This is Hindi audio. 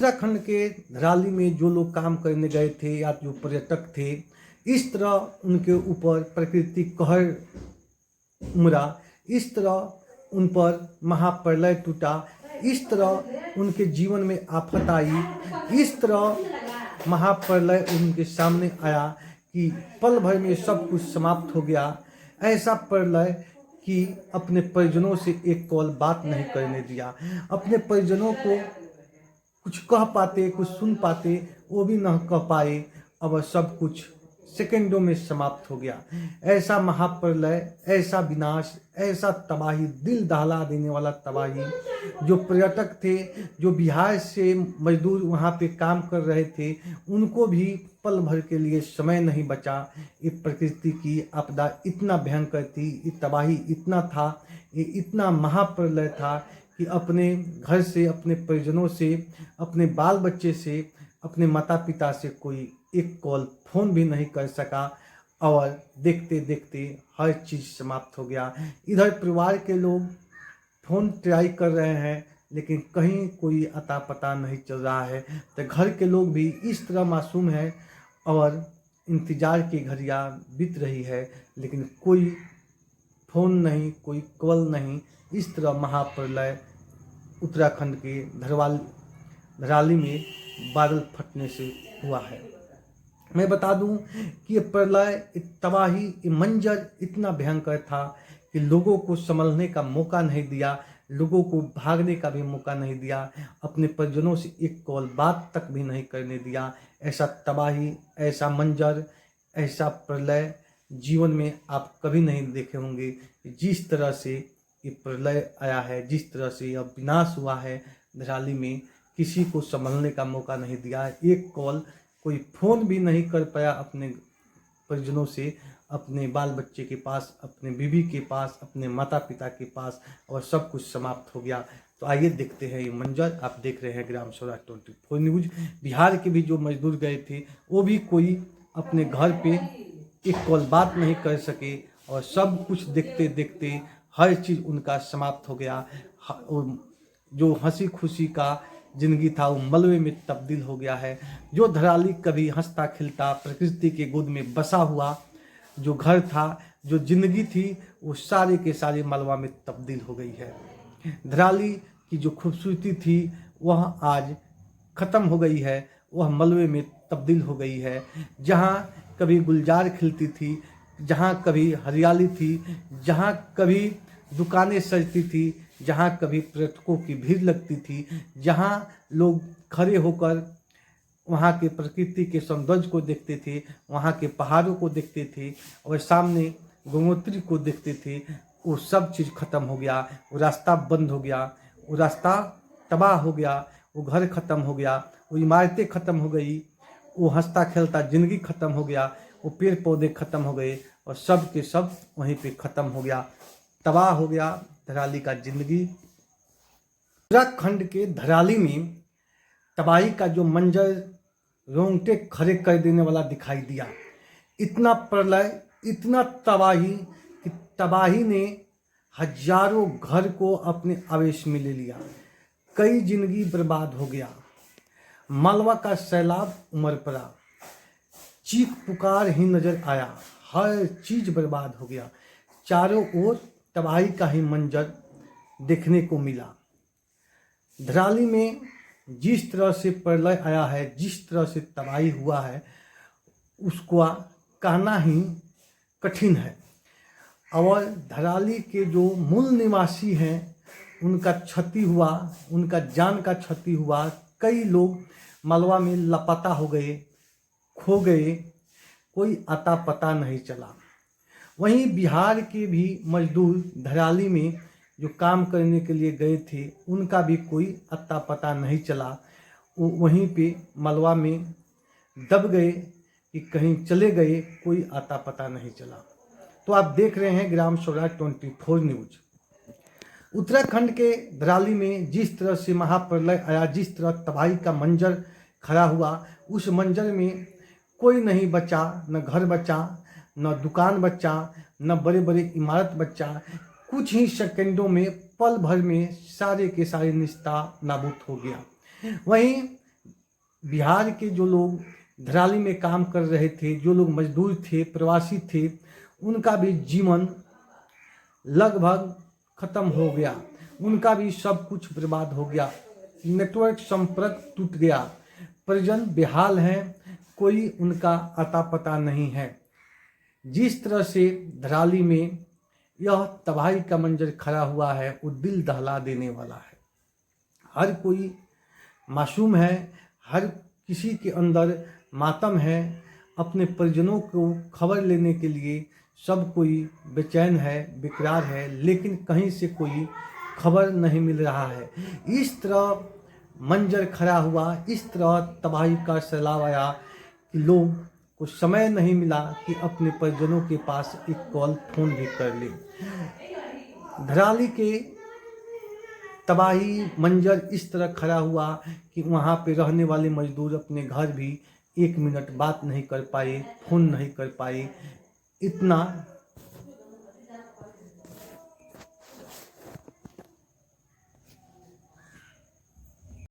उत्तराखंड के धराली में जो लोग काम करने गए थे या जो पर्यटक थे, इस तरह उनके ऊपर प्रकृति कहर उमड़ा, इस तरह उन पर महाप्रलय टूटा, इस तरह उनके जीवन में आफत आई, इस तरह महाप्रलय उनके सामने आया कि पल भर में सब कुछ समाप्त हो गया। ऐसा प्रलय कि अपने परिजनों से एक कौल बात नहीं करने दिया। अपने परिजनों को कुछ कह पाते, कुछ सुन पाते, वो भी न कह पाए। अब सब कुछ सेकंडों में समाप्त हो गया। ऐसा महाप्रलय, ऐसा विनाश, ऐसा तबाही, दिल दहला देने वाला तबाही। जो पर्यटक थे, जो बिहार से मजदूर वहाँ पे काम कर रहे थे, उनको भी पल भर के लिए समय नहीं बचा। ये प्रकृति की आपदा इतना भयंकर थी, ये तबाही इतना था, ये इतना महाप्रलय था कि अपने घर से, अपने परिजनों से, अपने बाल बच्चे से, अपने माता पिता से कोई एक कॉल फ़ोन भी नहीं कर सका और देखते देखते हर चीज़ समाप्त हो गया। इधर परिवार के लोग फ़ोन ट्राई कर रहे हैं लेकिन कहीं कोई अता पता नहीं चल रहा है। तो घर के लोग भी इस तरह मासूम हैं और इंतज़ार की घड़ियाँ बीत रही है लेकिन कोई फ़ोन नहीं, कोई कॉल नहीं। इस तरह महाप्रलय उत्तराखंड के धराली में बादल फटने से हुआ है। मैं बता दूं कि ये प्रलय, तबाही, ये मंजर इतना भयंकर था कि लोगों को संभलने का मौका नहीं दिया, लोगों को भागने का भी मौका नहीं दिया, अपने परिजनों से एक कॉल बात तक भी नहीं करने दिया। ऐसा तबाही, ऐसा मंजर, ऐसा प्रलय जीवन में आप कभी नहीं देखे होंगे। जिस तरह से ये प्रलय आया है, जिस तरह से यह विनाश हुआ है धराली में, किसी को संभलने का मौका नहीं दिया। एक कॉल, कोई फ़ोन भी नहीं कर पाया अपने परिजनों से, अपने बाल बच्चे के पास, अपने बीवी के पास, अपने माता पिता के पास, और सब कुछ समाप्त हो गया। तो आइए देखते हैं ये मंजर। आप देख रहे हैं ग्राम स्वराज 24 न्यूज़। बिहार के भी जो मजदूर गए थे वो भी कोई अपने घर पे एक कॉल बात नहीं कर सके और सब कुछ देखते देखते हर चीज़ उनका समाप्त हो गया। जो हंसी खुशी का जिंदगी था वो मलबे में तब्दील हो गया है। जो धराली कभी हंसता खिलता प्रकृति के गोद में बसा हुआ जो घर था, जो जिंदगी थी, वो सारे के सारे मलबा में तब्दील हो गई है। धराली की जो खूबसूरती थी वह आज ख़त्म हो गई है, वह मलबे में तब्दील हो गई है। जहाँ कभी गुलजार खिलती थी, जहाँ कभी हरियाली थी, जहाँ कभी दुकानें सजती थी, जहाँ कभी पर्यटकों की भीड़ लगती थी, जहाँ लोग खड़े होकर वहाँ के प्रकृति के सौंदर्य को देखते थे, वहाँ के पहाड़ों को देखते थे और सामने गंगोत्री को देखते थे, वो सब चीज़ ख़त्म हो गया। वो रास्ता बंद हो गया, वो रास्ता तबाह हो गया, वो घर ख़त्म हो गया, वो इमारतें ख़त्म हो गई, वो हंसता खेलता ज़िंदगी ख़त्म हो गया, वो पेड़ पौधे ख़त्म हो गए और सब के सब वहीं पे ख़त्म हो गया। तबाह हो गया धराली का ज़िंदगी। उत्तराखंड के धराली में तबाही का जो मंजर रोंगटे खड़े कर देने वाला दिखाई दिया। इतना प्रलय, इतना तबाही कि तबाही ने हजारों घर को अपने आवेश में ले लिया। कई जिंदगी बर्बाद हो गया। मालवा का सैलाब उमड़ पड़ा, चीख पुकार ही नजर आया, हर चीज बर्बाद हो गया। चारों ओर तबाही का ही मंजर देखने को मिला। धराली में जिस तरह से प्रलय आया है, जिस तरह से तबाही हुआ है, उसको कहना ही कठिन है। और धराली के जो मूल निवासी हैं उनका क्षति हुआ, उनका जान का क्षति हुआ। कई लोग मलबा में लापता हो गए, खो गए, कोई अता पता नहीं चला। वहीं बिहार के भी मजदूर धराली में जो काम करने के लिए गए थे उनका भी कोई अता पता नहीं चला। वो वहीं पे मलबा में दब गए कि कहीं चले गए, कोई अता पता नहीं चला। तो आप देख रहे हैं ग्राम स्वराज 24 न्यूज़। उत्तराखंड के धराली में जिस तरह से महाप्रलय आया, जिस तरह तबाही का मंजर खड़ा हुआ, उस मंजर में कोई नहीं बचा, न घर बचा, न दुकान बचा, न बड़े बड़े इमारत बचा। कुछ ही सेकंडों में, पल भर में सारे के सारे निस्ता नाबूद हो गया। वहीं बिहार के जो लोग धराली में काम कर रहे थे, जो लोग मजदूर थे, प्रवासी थे, उनका भी जीवन लगभग खत्म हो गया, उनका भी सब कुछ बर्बाद हो गया। नेटवर्क संपर्क टूट गया, परिजन बेहाल हैं, कोई उनका अता पता नहीं है। जिस तरह से धराली में यह तबाही का मंजर खड़ा हुआ है वो दिल दहला देने वाला है। हर कोई मासूम है, हर किसी के अंदर मातम है। अपने परिजनों को खबर लेने के लिए सब कोई बेचैन है, बेकरार है, लेकिन कहीं से कोई खबर नहीं मिल रहा है। इस तरह मंजर खड़ा हुआ, इस तरह तबाही का सैलाब आया कि लोग को समय नहीं मिला कि अपने परिजनों के पास एक कॉल फोन भी कर ले। धराली के तबाही मंजर इस तरह खड़ा हुआ कि वहाँ पे रहने वाले मजदूर अपने घर भी 1 मिनट बात नहीं कर पाए, फ़ोन नहीं कर पाए, इतना